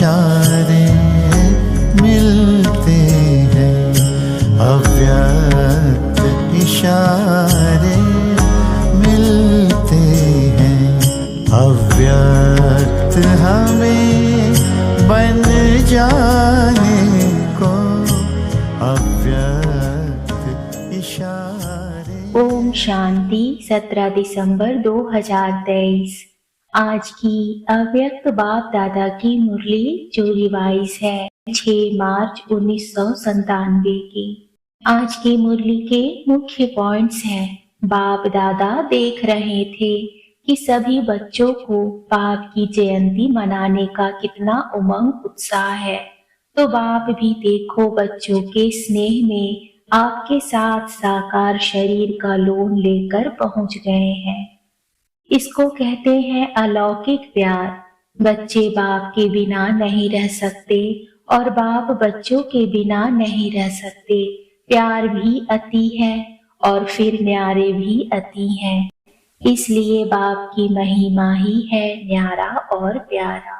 इशारे मिलते हैं, अव्यक्त इशारे मिलते हैं, अव्यक्त हमें बन जाने को, अव्यक्त इशारे। ओम शांति। 17 दिसंबर 2023। आज की अव्यक्त बाप दादा की मुरली जो रिवाइज है 6 मार्च 1997 की। आज की मुरली के मुख्य पॉइंट्स हैं। बाप दादा देख रहे थे कि सभी बच्चों को बाप की जयंती मनाने का कितना उमंग उत्साह है, तो बाप भी देखो बच्चों के स्नेह में आपके साथ साकार शरीर का लोन लेकर पहुंच गए हैं। इसको कहते हैं अलौकिक प्यार। बच्चे बाप के बिना नहीं रह सकते और बाप बच्चों के बिना नहीं रह सकते। प्यार भी अति है और फिर न्यारे भी अति हैं। इसलिए बाप की महिमा ही है न्यारा और प्यारा।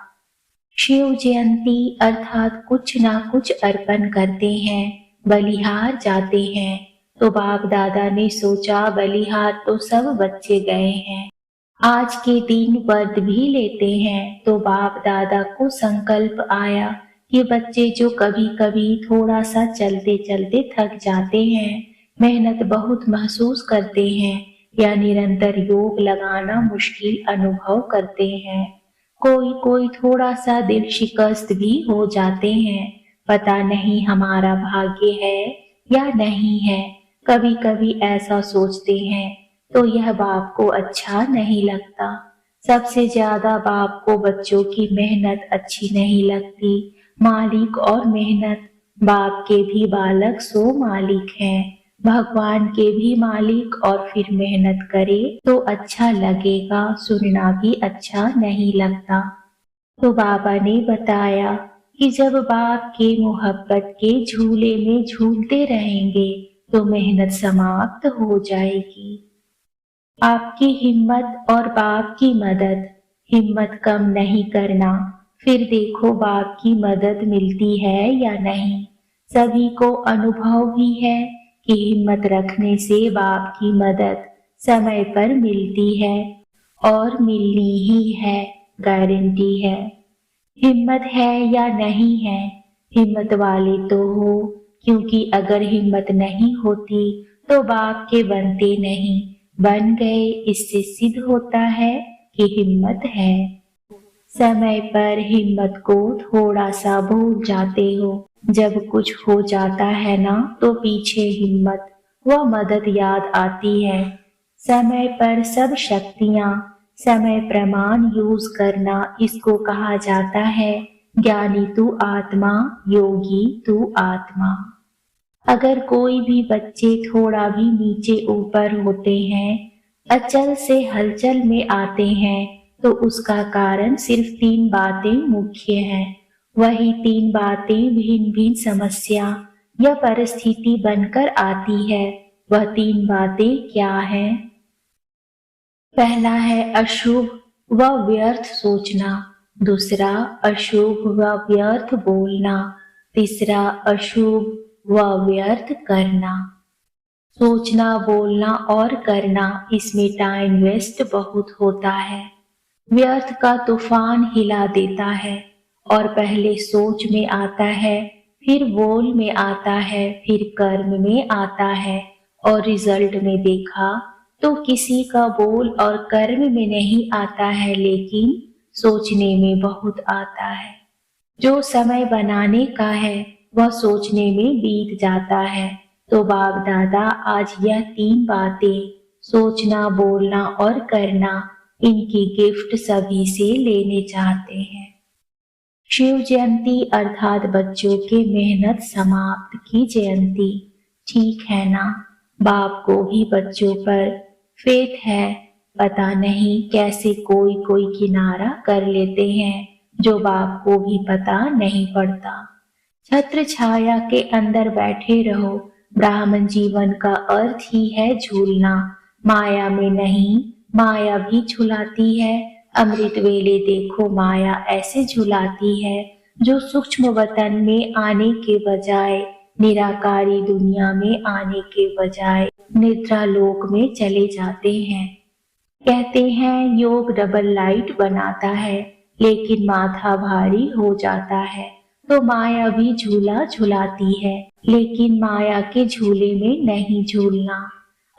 शिव जयंती अर्थात कुछ ना कुछ अर्पण करते हैं, बलिहार जाते हैं। तो बाप दादा ने सोचा बलिहार तो सब बच्चे गए हैं, आज के दिन व्रत भी लेते हैं। तो बाप दादा को संकल्प आया कि बच्चे जो कभी कभी थोड़ा सा चलते चलते थक जाते हैं, मेहनत बहुत महसूस करते हैं या निरंतर योग लगाना मुश्किल अनुभव करते हैं, कोई कोई थोड़ा सा दिल शिकस्त भी हो जाते हैं, पता नहीं हमारा भाग्य है या नहीं है, कभी कभी ऐसा सोचते हैं, तो यह बाप को अच्छा नहीं लगता। सबसे ज्यादा बाप को बच्चों की मेहनत अच्छी नहीं लगती। मालिक और मेहनत, बाप के भी बालक सो मालिक हैं, भगवान के भी मालिक और फिर मेहनत करे तो अच्छा लगेगा, सुनना भी अच्छा नहीं लगता। तो बाबा ने बताया कि जब बाप के मोहब्बत के झूले में झूलते रहेंगे तो मेहनत समाप्त हो जाएगी। आपकी हिम्मत और बाप की मदद, हिम्मत कम नहीं करना, फिर देखो बाप की मदद मिलती है या नहीं। सभी को अनुभव भी है कि हिम्मत रखने से बाप की मदद समय पर मिलती है और मिलनी ही है, गारंटी है। हिम्मत है या नहीं है, हिम्मत वाले तो हो, क्योंकि अगर हिम्मत नहीं होती तो बाप के बनते नहीं, बन गए इससे सिद्ध होता है कि हिम्मत है। समय पर हिम्मत को थोड़ा सा भूल जाते हो, जब कुछ हो जाता है ना तो पीछे हिम्मत व मदद याद आती है। समय पर सब शक्तियां, समय प्रमाण यूज करना, इसको कहा जाता है ज्ञानी तू आत्मा, योगी तू आत्मा। अगर कोई भी बच्चे थोड़ा भी नीचे ऊपर होते हैं, अचल से हलचल में आते हैं, तो उसका कारण सिर्फ 3 बातें मुख्य हैं। वही 3 बातें भिन्न भिन्न समस्या या परिस्थिति बनकर आती है। वह 3 बातें क्या हैं? पहला है अशुभ व व्यर्थ सोचना, दूसरा अशुभ व व्यर्थ बोलना, तीसरा अशुभ व व्यर्थ करना। सोचना, बोलना और करना, इसमें टाइम वेस्ट बहुत होता है। व्यर्थ का तूफान हिला देता है और पहले सोच में आता है, फिर बोल में आता है, फिर कर्म में आता है और रिजल्ट में देखा तो किसी का बोल और कर्म में नहीं आता है, लेकिन सोचने में बहुत आता है। जो समय बनाने का है वह सोचने में बीत जाता है। तो बाप दादा आज यह 3 बातें, सोचना, बोलना और करना, इनकी गिफ्ट सभी से लेने चाहते हैं। शिव जयंती अर्थात बच्चों के मेहनत समाप्त की जयंती, ठीक है ना? बाप को भी बच्चों पर फेथ है। पता नहीं कैसे कोई कोई किनारा कर लेते हैं जो बाप को भी पता नहीं पड़ता। छत्र छाया के अंदर बैठे रहो। ब्राह्मण जीवन का अर्थ ही है झूलना, माया में नहीं। माया भी झुलाती है। अमृत वेले देखो माया ऐसे झुलाती है जो सूक्ष्म वतन में आने के बजाय, निराकारी दुनिया में आने के बजाय निद्रा लोक में चले जाते हैं। कहते हैं योग डबल लाइट बनाता है, लेकिन माथा भारी हो जाता है। तो माया भी झूला झुलाती है, लेकिन माया के झूले में नहीं झूलना।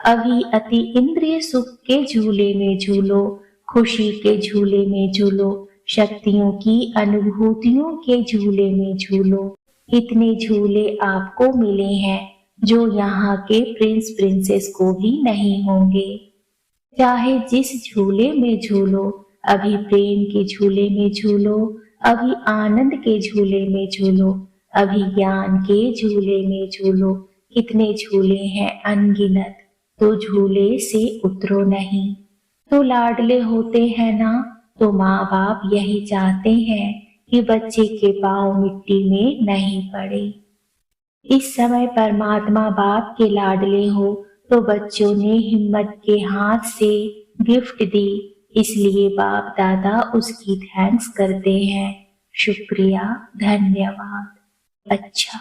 अभी अति इंद्रिय सुख के झूले में झूलो, खुशी के झूले में झूलो, शक्तियों की अनुभूतियों के झूले में झूलो। इतने झूले आपको मिले हैं जो यहाँ के प्रिंस प्रिंसेस को भी नहीं होंगे। चाहे जिस झूले में झूलो, अभी प्रेम के झूले में झूलो, अभी आनंद के झूले में झूलो, अभी ज्ञान के झूले में झूलो। कितने झूले हैं अनगिनत, तो झूले से उतरो नहीं। तो लाडले होते हैं ना, तो माँ बाप यही चाहते हैं कि बच्चे के पांव मिट्टी में नहीं पड़े। इस समय परमात्मा बाप के लाडले हो, तो बच्चों ने हिम्मत के हाथ से गिफ्ट दी, इसलिए बाप दादा उसकी थैंक्स करते हैं। शुक्रिया, धन्यवाद। अच्छा,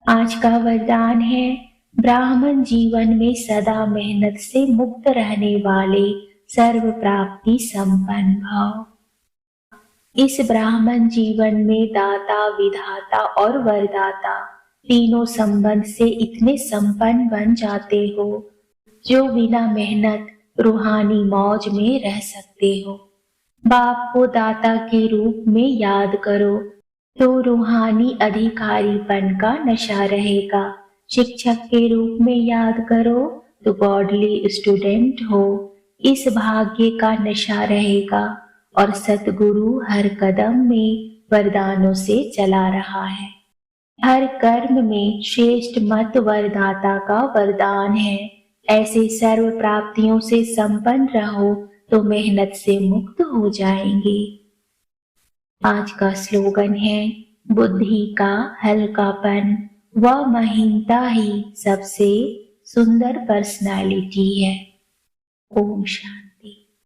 आज का वरदान है ब्राह्मण जीवन में सदा मेहनत से मुक्त रहने वाले सर्व प्राप्ति संपन्न भव। इस ब्राह्मण जीवन में दाता, विधाता और वरदाता तीनों संबंध से इतने संपन्न बन जाते हो जो बिना मेहनत रूहानी मौज में रह सकते हो। बाप को दाता के रूप में याद करो तो रूहानी अधिकारीपन का नशा रहेगा। शिक्षक के रूप में याद करो तो गॉडली स्टूडेंट हो, इस भाग्य का नशा रहेगा। और सतगुरु हर कदम में वरदानों से चला रहा है। हर कर्म में श्रेष्ठ मत वरदाता का वरदान है। ऐसे सर्व प्राप्तियों से संपन्न रहो तो मेहनत से मुक्त हो जाएंगे। आज का स्लोगन है बुद्धि का हल्कापन व महीनता ही सबसे सुंदर पर्सनालिटी है। ओम शांति।